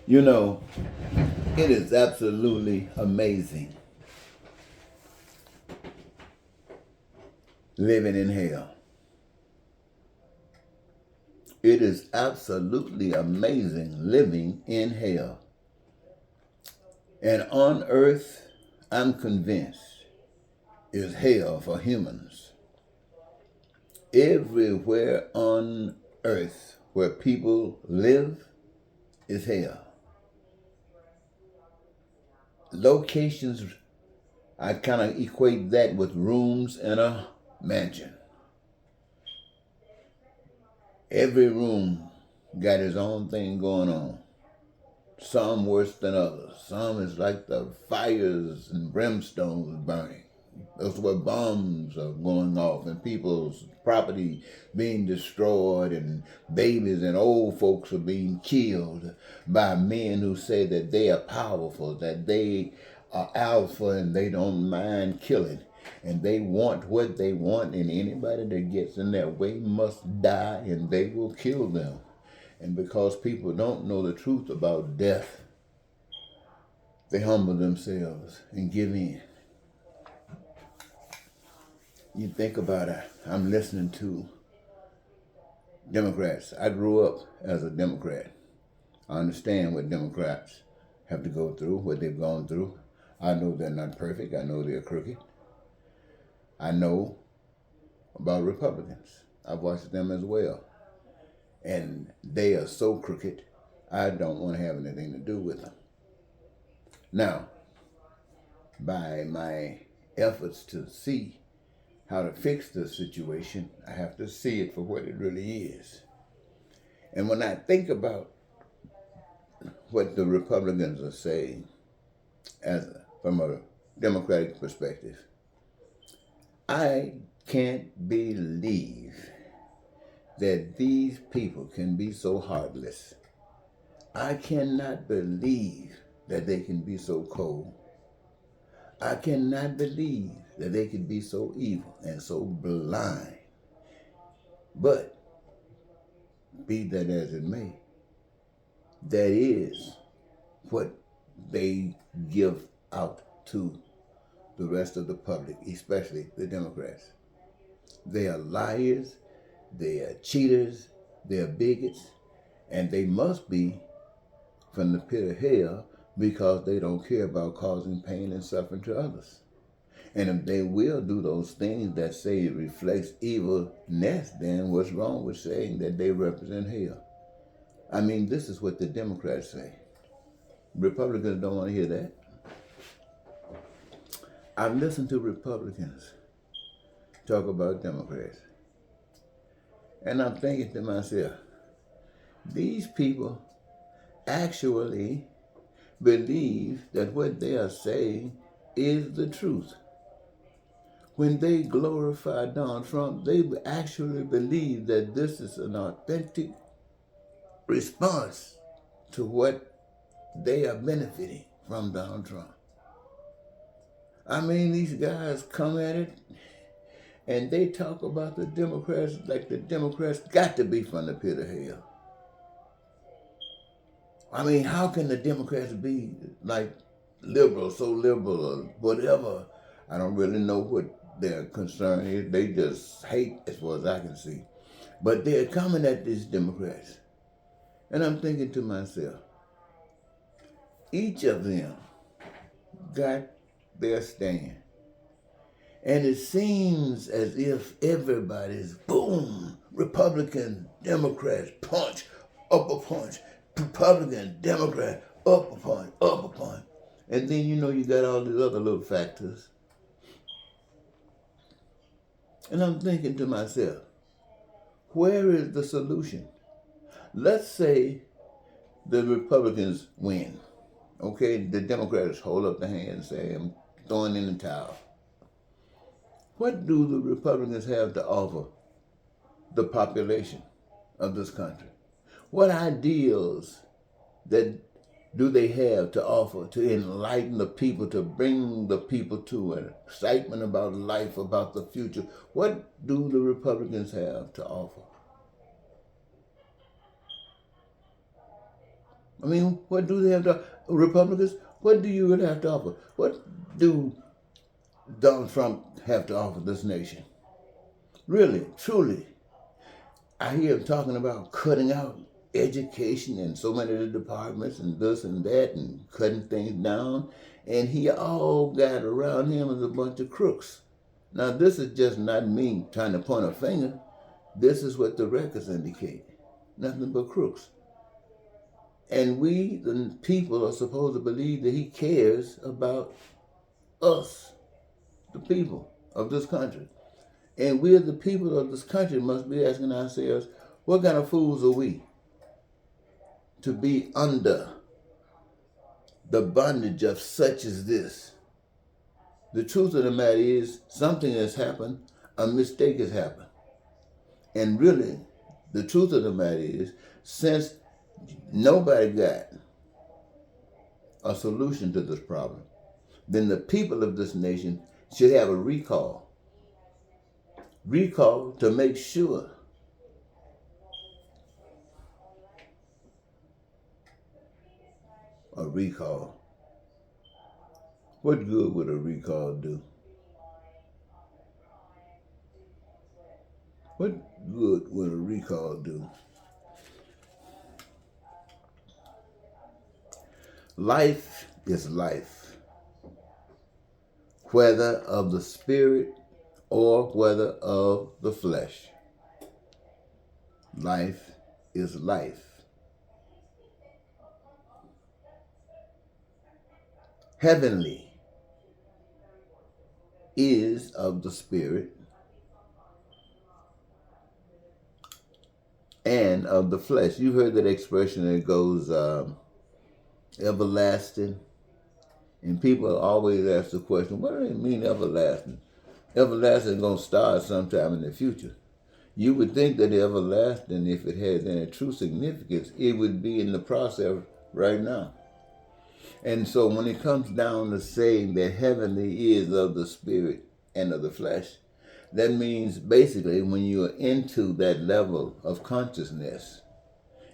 You know, it is absolutely amazing living in hell. It is absolutely amazing living in hell. And on earth, I'm convinced, is hell for humans. Everywhere on earth where people live is hell. Locations, I kind of equate that with rooms in a mansion. Every room got its own thing going on. Some worse than others. Some is like the fires and brimstones burning. Those where bombs are going off and people's property being destroyed and babies and old folks are being killed by men who say that they are powerful, that they are alpha and they don't mind killing. And they want what they want, and anybody that gets in their way must die, and they will kill them. And because people don't know the truth about death, they humble themselves and give in. You think about it, I'm listening to Democrats. I grew up as a Democrat. I understand what Democrats have to go through, what they've gone through. I know they're not perfect. I know they're crooked. I know about Republicans. I've watched them as well. And they are so crooked, I don't want to have anything to do with them. Now, by my efforts to see how to fix the situation, I have to see it for what it really is. And when I think about what the Republicans are saying from a Democratic perspective, I can't believe that these people can be so heartless. I cannot believe that they can be so cold. I cannot believe that they can be so evil and so blind. But be that as it may, that is what they give out to the rest of the public, especially the Democrats. They are liars, they are cheaters, they are bigots, and they must be from the pit of hell because they don't care about causing pain and suffering to others. And if they will do those things that say it reflects evilness, then what's wrong with saying that they represent hell? I mean, this is what the Democrats say. Republicans don't want to hear that. I've listened to Republicans talk about Democrats. And I'm thinking to myself, these people actually believe that what they are saying is the truth. When they glorify Donald Trump, they actually believe that this is an authentic response to what they are benefiting from Donald Trump. I mean, these guys come at it and they talk about the Democrats like the Democrats got to be from the pit of hell. I mean, how can the Democrats be like liberal, so liberal or whatever? I don't really know what their concern is. They just hate as far as I can see. But they're coming at these Democrats. And I'm thinking to myself, each of them got their stand. And it seems as if everybody's boom, Republican, Democrats, punch, upper punch, Republican, Democrat, upper punch, upper punch. And then you got all these other little factors. And I'm thinking to myself, where is the solution? Let's say the Republicans win. Okay, the Democrats hold up their hand and say, I'm throwing in the towel. What do the Republicans have to offer the population of this country? What ideals that do they have to offer to enlighten the people, to bring the people to an excitement about life, about the future? What do the Republicans have to offer? I mean, what do they have to Republicans? What do you really have to offer? What do Donald Trump have to offer this nation? Really, truly. I hear him talking about cutting out education in so many of the departments and this and that and cutting things down. And he all got around him is a bunch of crooks. Now, this is just not me trying to point a finger. This is what the records indicate. Nothing but crooks. And we, the people, are supposed to believe that he cares about us, the people of this country. And we, the people of this country, must be asking ourselves, what kind of fools are we to be under the bondage of such as this? The truth of the matter is, something has happened, a mistake has happened. And really, the truth of the matter is, since nobody got a solution to this problem, then the people of this nation should have a recall. Recall to make sure a recall. What good would a recall do? What good would a recall do? Life is life, whether of the spirit or whether of the flesh. Life is life. Heavenly is of the spirit and of the flesh. You've heard that expression that goes everlasting. And people always ask the question, what do they mean everlasting? Everlasting is going to start sometime in the future. You would think that everlasting, if it has any true significance, it would be in the process right now. And so when it comes down to saying that heavenly is of the spirit and of the flesh, that means basically when you are into that level of consciousness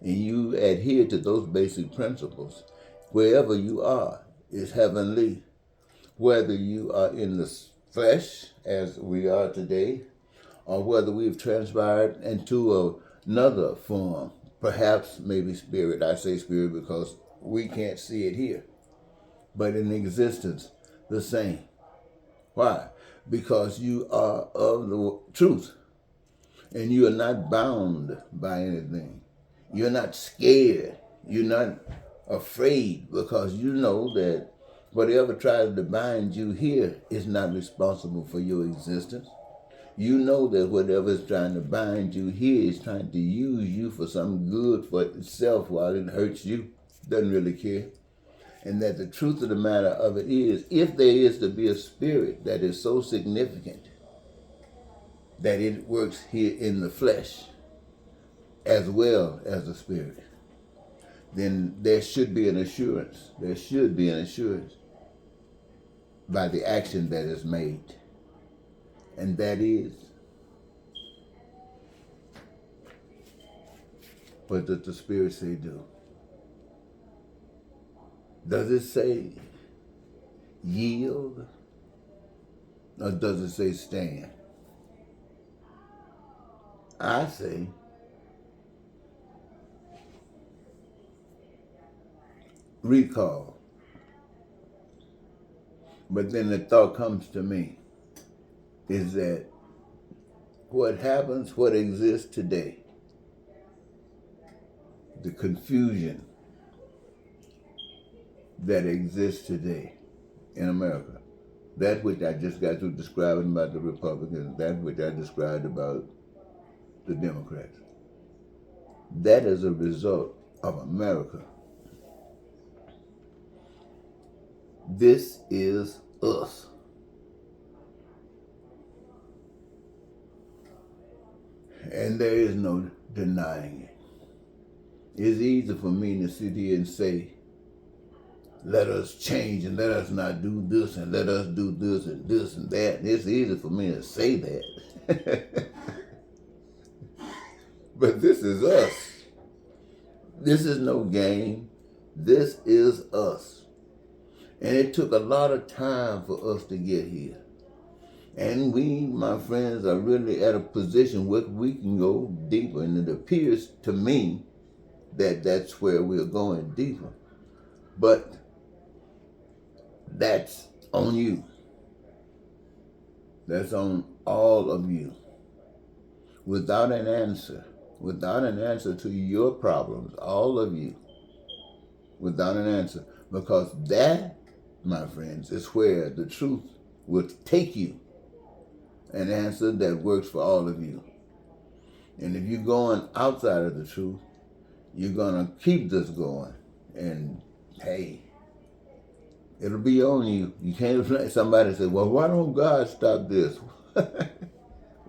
and you adhere to those basic principles, wherever you are is heavenly. Whether you are in the flesh, as we are today, or whether we've transpired into another form, perhaps maybe spirit. I say spirit because we can't see it here, but in existence, the same. Why? Because you are of the truth, and you are not bound by anything. You're not scared. You're not afraid, because you know that whatever tries to bind you here is not responsible for your existence. You know that whatever is trying to bind you here is trying to use you for some good for itself while it hurts you. Doesn't really care. And that the truth of the matter of it is, if there is to be a spirit that is so significant that it works here in the flesh as well as the spirit, then there should be an assurance. There should be an assurance by the action that is made. And that is, what does the Spirit say do? Does it say yield? Or does it say stand? I say recall. But then the thought comes to me is that what happens, what exists today, the confusion that exists today in America, that which I just got through describing about the Republicans, that which I described about the Democrats, that is a result of America. This is us. And there is no denying it. It's easy for me to sit here and say, let us change and let us not do this and let us do this and this and that. It's easy for me to say that. But this is us. This is no game. This is us. And it took a lot of time for us to get here. And we, my friends, are really at a position where we can go deeper. And it appears to me that that's where we're going deeper. But that's on you. That's on all of you. Without an answer to your problems, all of you, without an answer. Because that, my friends, is where the truth will take you. An answer that works for all of you. And if you're going outside of the truth, you're going to keep this going. And hey, it'll be on you. You can't let somebody say, well, why don't God stop this?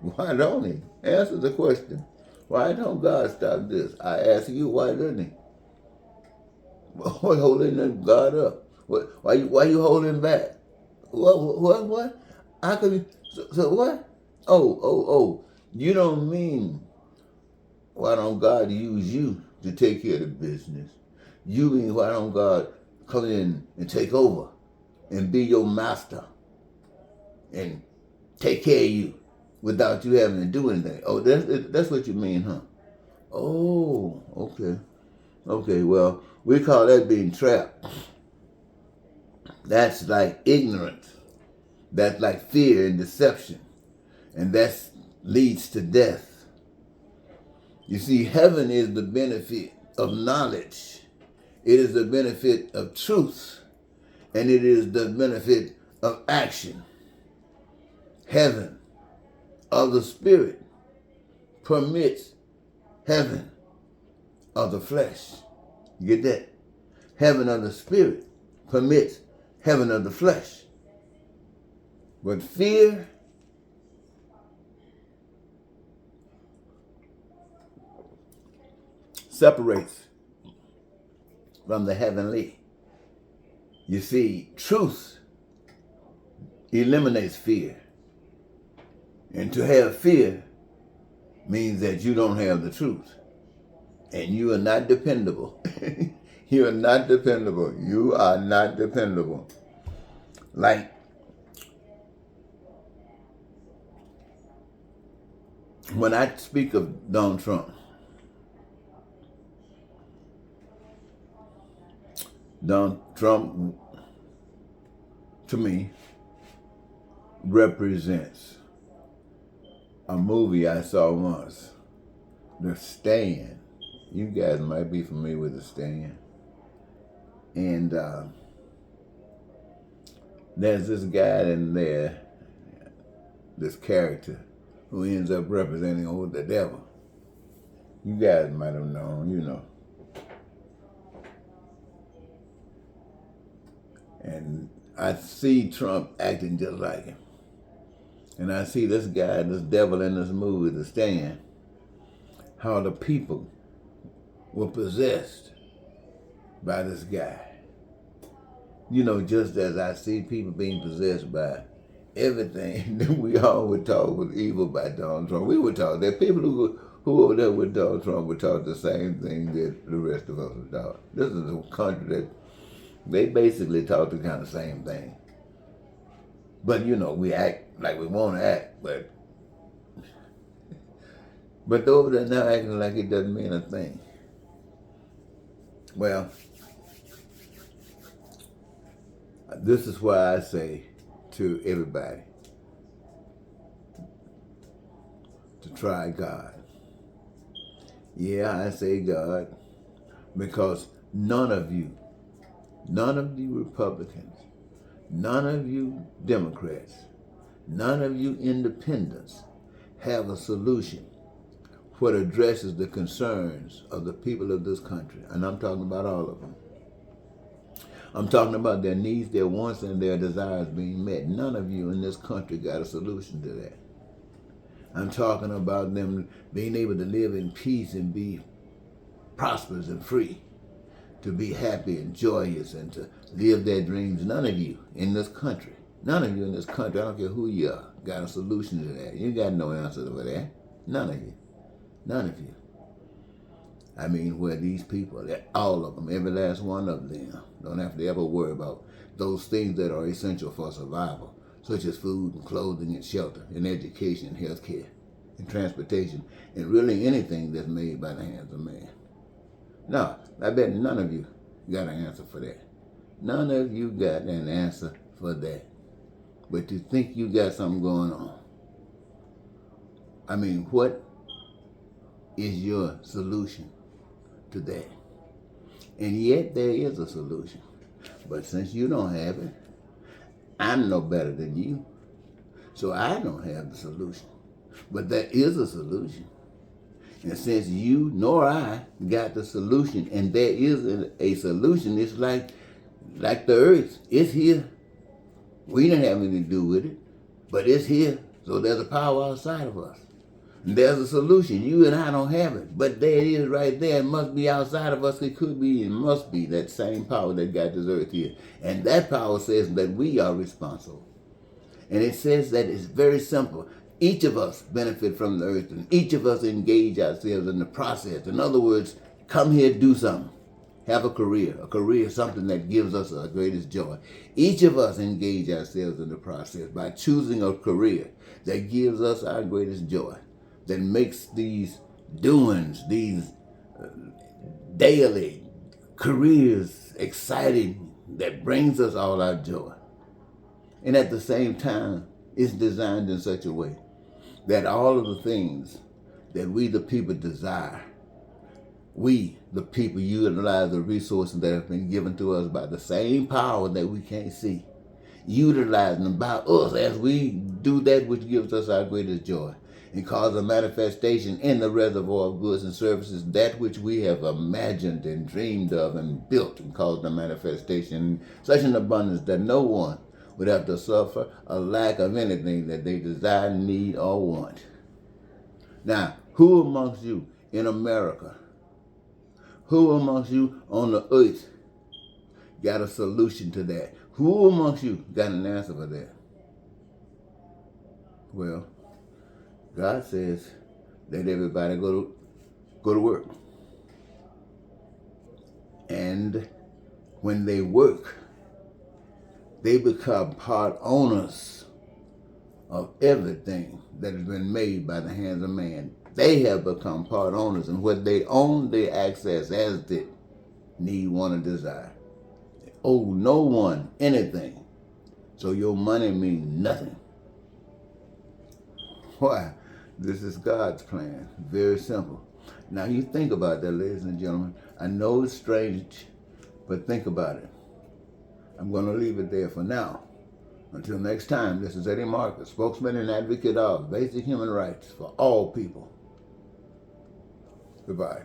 Why don't he? Answer the question. Why don't God stop this? I ask you, why doesn't he? Why holding God up? Why you holding back? What? How could you? So what? Oh. You don't mean, why don't God use you to take care of the business? You mean, why don't God come in and take over and be your master and take care of you without you having to do anything? Oh, that's what you mean, huh? Oh, okay. Okay, well, we call that being trapped. That's like ignorance. That's like fear and deception. And that leads to death. You see, heaven is the benefit of knowledge. It is the benefit of truth. And it is the benefit of action. Heaven of the spirit permits heaven of the flesh. You get that? Heaven of the spirit permits heaven of the flesh. But fear separates from the heavenly. You see, truth eliminates fear. And to have fear means that you don't have the truth. And you are not dependable. You are not dependable. You are not dependable. Like, when I speak of Donald Trump, Donald Trump, to me, represents a movie I saw once, The Stand. You guys might be familiar with The Stand. And there's this guy in there, this character, who ends up representing the devil. You guys might have known, you know. And I see Trump acting just like him. And I see this guy, this devil in this movie, The Stand, how the people were possessed by this guy. You know, just as I see people being possessed by everything that we all were taught was evil by Donald Trump. We were taught that people who were there with Donald Trump were taught the same thing that the rest of us were taught. This is a country that they basically taught the kind of same thing. But, you know, we act like we want to act, but they're over there now acting like it doesn't mean a thing. Well, this is why I say to everybody to try God. Yeah, I say God, because none of you Republicans, none of you Democrats, none of you independents have a solution what addresses the concerns of the people of this country. And I'm talking about all of them. I'm talking about their needs, their wants, and their desires being met. None of you in this country got a solution to that. I'm talking about them being able to live in peace and be prosperous and free, to be happy and joyous and to live their dreams. None of you in this country, I don't care who you are, got a solution to that. You got no answer to that. None of you. I mean, where these people, all of them, every last one of them, don't have to ever worry about those things that are essential for survival, such as food and clothing and shelter and education and health care and transportation and really anything that's made by the hands of man. No, I bet none of you got an answer for that. None of you got an answer for that. But you think you got something going on. I mean, what is your solution to that? And yet there is a solution. But since you don't have it, I'm no better than you. So I don't have the solution. But there is a solution. And since you nor I got the solution, and there is a solution, it's like the earth. It's here. We didn't have anything to do with it, but it's here. So there's a power outside of us. And there's a solution. You and I don't have it, but there it is right there. It must be outside of us. It could be, it must be that same power that got this earth here. And that power says that we are responsible. And it says that it's very simple. Each of us benefit from the earth, and each of us engage ourselves in the process. In other words, come here, do something. Have a career, something that gives us our greatest joy. Each of us engage ourselves in the process by choosing a career that gives us our greatest joy, that makes these doings, these daily careers exciting, that brings us all our joy. And at the same time, it's designed in such a way that all of the things that we the people desire, we the people utilize the resources that have been given to us by the same power that we can't see, utilizing them by us as we do that which gives us our greatest joy and cause a manifestation in the reservoir of goods and services, that which we have imagined and dreamed of and built, and caused a manifestation in such an abundance that no one would have to suffer a lack of anything that they desire, need, or want. Now, who amongst you in America, who amongst you on the earth got a solution to that? Who amongst you got an answer for that? Well, God says, let everybody go to work. And when they work, they become part owners of everything that has been made by the hands of man. They have become part owners, and what they own, they access as they need, want, and desire. They owe no one anything, so your money means nothing. Why? This is God's plan. Very simple. Now you think about that, ladies and gentlemen. I know it's strange, but think about it. I'm going to leave it there for now. Until next time, this is Eddie Marcus, spokesman and advocate of basic human rights for all people. Goodbye.